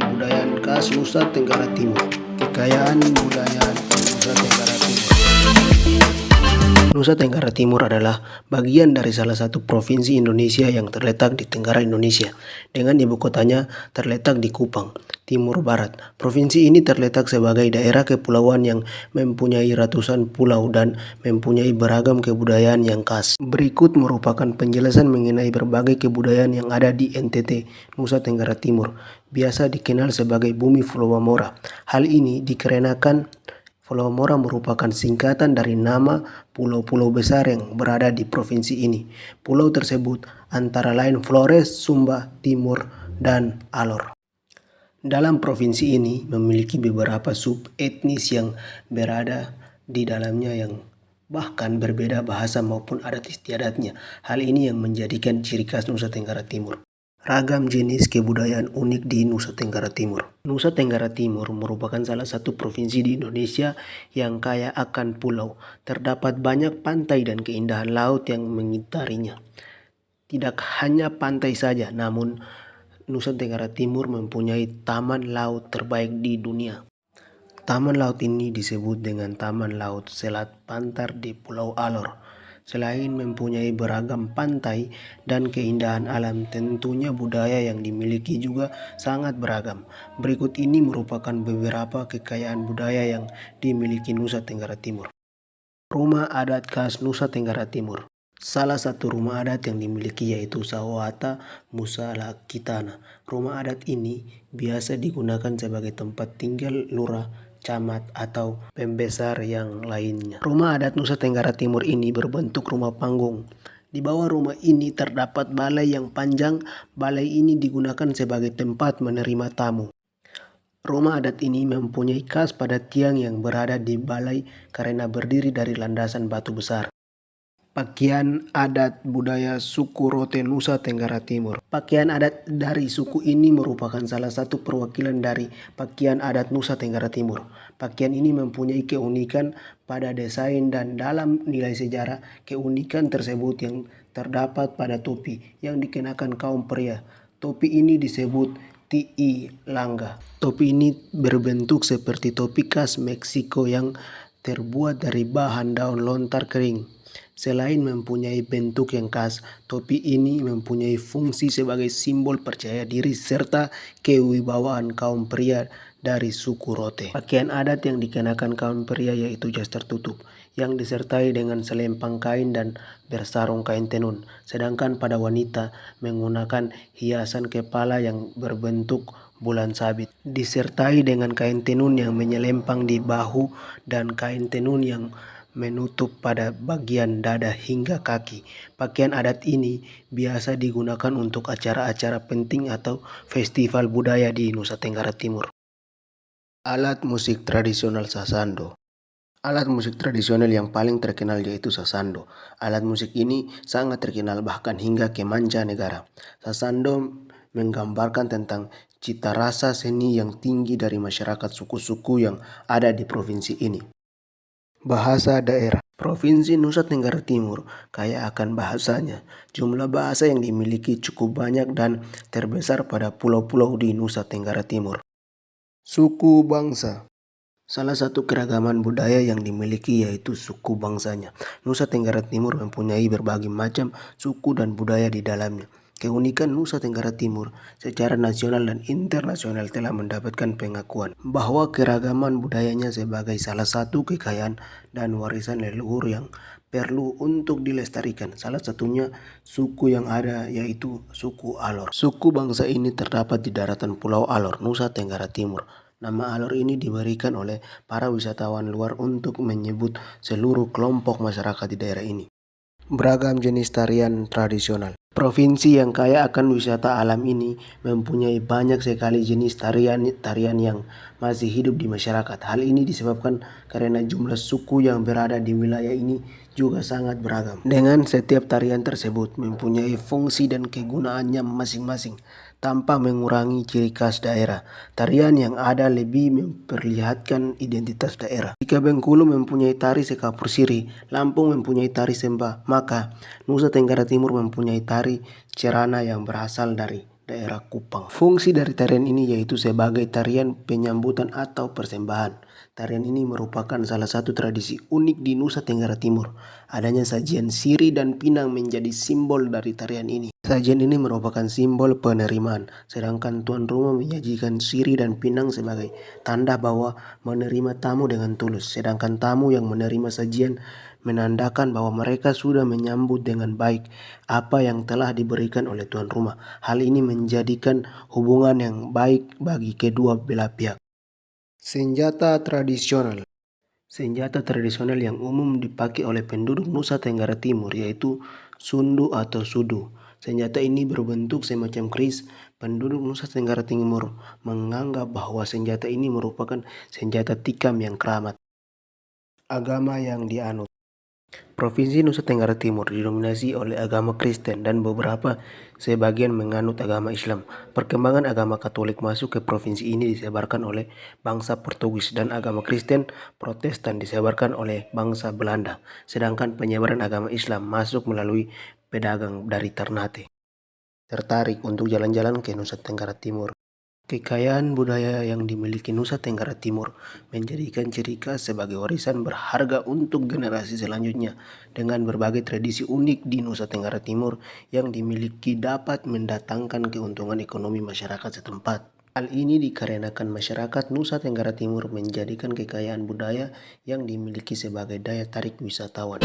kebudayaan khas Nusa Tenggara Timur. Kekayaan budaya Nusa Tenggara Timur. Nusa Tenggara Timur adalah bagian dari salah satu provinsi Indonesia yang terletak di Tenggara Indonesia, dengan ibu kotanya terletak di Kupang, Timur Barat. Provinsi ini terletak sebagai daerah kepulauan yang mempunyai ratusan pulau dan mempunyai beragam kebudayaan yang khas. Berikut merupakan penjelasan mengenai berbagai kebudayaan yang ada di NTT, Nusa Tenggara Timur, biasa dikenal sebagai Bumi Pulau Mora. Hal ini dikarenakan Pulau Mora merupakan singkatan dari nama pulau-pulau besar yang berada di provinsi ini. Pulau tersebut antara lain Flores, Sumba, Timur, dan Alor. Dalam provinsi ini memiliki beberapa sub-etnis yang berada di dalamnya yang bahkan berbeda bahasa maupun adat istiadatnya. Hal ini yang menjadikan ciri khas Nusa Tenggara Timur. Ragam jenis kebudayaan unik di Nusa Tenggara Timur. Nusa Tenggara Timur merupakan salah satu provinsi di Indonesia yang kaya akan pulau. Terdapat banyak pantai dan keindahan laut yang mengitarinya. Tidak hanya pantai saja, namun Nusa Tenggara Timur mempunyai taman laut terbaik di dunia. Taman laut ini disebut dengan Taman Laut Selat Pantar di Pulau Alor. Selain mempunyai beragam pantai dan keindahan alam, tentunya budaya yang dimiliki juga sangat beragam. Berikut ini merupakan beberapa kekayaan budaya yang dimiliki Nusa Tenggara Timur. Rumah adat khas Nusa Tenggara Timur. Salah satu rumah adat yang dimiliki yaitu Sawata Musalakitana. Rumah adat ini biasa digunakan sebagai tempat tinggal lurah, camat, atau pembesar yang lainnya. Rumah adat Nusa Tenggara Timur ini berbentuk rumah panggung. Di bawah rumah ini terdapat balai yang panjang. Balai ini digunakan sebagai tempat menerima tamu. Rumah adat ini mempunyai khas pada tiang yang berada di balai karena berdiri dari landasan batu besar. Pakaian adat budaya suku Rote Nusa Tenggara Timur. Pakaian adat dari suku ini merupakan salah satu perwakilan dari pakaian adat Nusa Tenggara Timur. Pakaian ini mempunyai keunikan pada desain dan dalam nilai sejarah. Keunikan tersebut yang terdapat pada topi yang dikenakan kaum pria. Topi ini disebut Ti'i Langga. Topi ini berbentuk seperti topi khas Meksiko yang terbuat dari bahan daun lontar kering. Selain mempunyai bentuk yang khas, topi ini mempunyai fungsi sebagai simbol percaya diri serta kewibawaan kaum pria dari suku Rote. Pakaian adat yang dikenakan kaum pria yaitu jas tertutup, yang disertai dengan selempang kain dan bersarung kain tenun. Sedangkan pada wanita menggunakan hiasan kepala yang berbentuk bulan sabit, disertai dengan kain tenun yang menyelempang di bahu dan kain tenun yang menutup pada bagian dada hingga kaki. Pakaian adat ini biasa digunakan untuk acara-acara penting atau festival budaya di Nusa Tenggara Timur. Alat musik tradisional Sasando. Alat musik tradisional yang paling terkenal yaitu Sasando. Alat musik ini sangat terkenal bahkan hingga ke mancanegara. Sasando menggambarkan tentang cita rasa seni yang tinggi dari masyarakat suku-suku yang ada di provinsi ini. Bahasa daerah. Provinsi Nusa Tenggara Timur kaya akan bahasanya. Jumlah bahasa yang dimiliki cukup banyak dan terbesar pada pulau-pulau di Nusa Tenggara Timur. Suku bangsa. Salah satu keragaman budaya yang dimiliki yaitu suku bangsanya. Nusa Tenggara Timur mempunyai berbagai macam suku dan budaya di dalamnya. Keunikan Nusa Tenggara Timur secara nasional dan internasional telah mendapatkan pengakuan bahwa keragaman budayanya sebagai salah satu kekayaan dan warisan leluhur yang perlu untuk dilestarikan. Salah satunya suku yang ada yaitu suku Alor. Suku bangsa ini terdapat di daratan Pulau Alor, Nusa Tenggara Timur. Nama Alor ini diberikan oleh para wisatawan luar untuk menyebut seluruh kelompok masyarakat di daerah ini. Beragam jenis tarian tradisional. Provinsi yang kaya akan wisata alam ini mempunyai banyak sekali jenis tarian yang masih hidup di masyarakat. Hal ini disebabkan karena jumlah suku yang berada di wilayah ini juga sangat beragam. Dengan setiap tarian tersebut mempunyai fungsi dan kegunaannya masing-masing tanpa mengurangi ciri khas daerah. Tarian yang ada lebih memperlihatkan identitas daerah. Jika Bengkulu mempunyai tari Sekapur Siri, Lampung mempunyai tari Sembah, maka Nusa Tenggara Timur mempunyai tari Cerana yang berasal dari daerah Kupang. Fungsi dari tarian ini yaitu sebagai tarian penyambutan atau persembahan. Tarian ini merupakan salah satu tradisi unik di Nusa Tenggara Timur. Adanya sajian siri dan pinang menjadi simbol dari tarian ini. Sajian ini merupakan simbol penerimaan, sedangkan tuan rumah menyajikan siri dan pinang sebagai tanda bahwa menerima tamu dengan tulus. Sedangkan tamu yang menerima sajian menandakan bahwa mereka sudah menyambut dengan baik apa yang telah diberikan oleh tuan rumah. Hal ini menjadikan hubungan yang baik bagi kedua belah pihak. Senjata tradisional. Senjata tradisional yang umum dipakai oleh penduduk Nusa Tenggara Timur yaitu sundu atau sudu. Senjata ini berbentuk semacam keris. Penduduk Nusa Tenggara Timur menganggap bahwa senjata ini merupakan senjata tikam yang keramat. Agama yang dianut. Provinsi Nusa Tenggara Timur didominasi oleh agama Kristen dan beberapa sebagian menganut agama Islam. Perkembangan agama Katolik masuk ke provinsi ini disebarkan oleh bangsa Portugis dan agama Kristen Protestan disebarkan oleh bangsa Belanda. Sedangkan penyebaran agama Islam masuk melalui pedagang dari Ternate. Tertarik untuk jalan-jalan ke Nusa Tenggara Timur. Kekayaan budaya yang dimiliki Nusa Tenggara Timur menjadikan ciri khas sebagai warisan berharga untuk generasi selanjutnya. Dengan berbagai tradisi unik di Nusa Tenggara Timur yang dimiliki dapat mendatangkan keuntungan ekonomi masyarakat setempat. Hal ini dikarenakan masyarakat Nusa Tenggara Timur menjadikan kekayaan budaya yang dimiliki sebagai daya tarik wisatawan.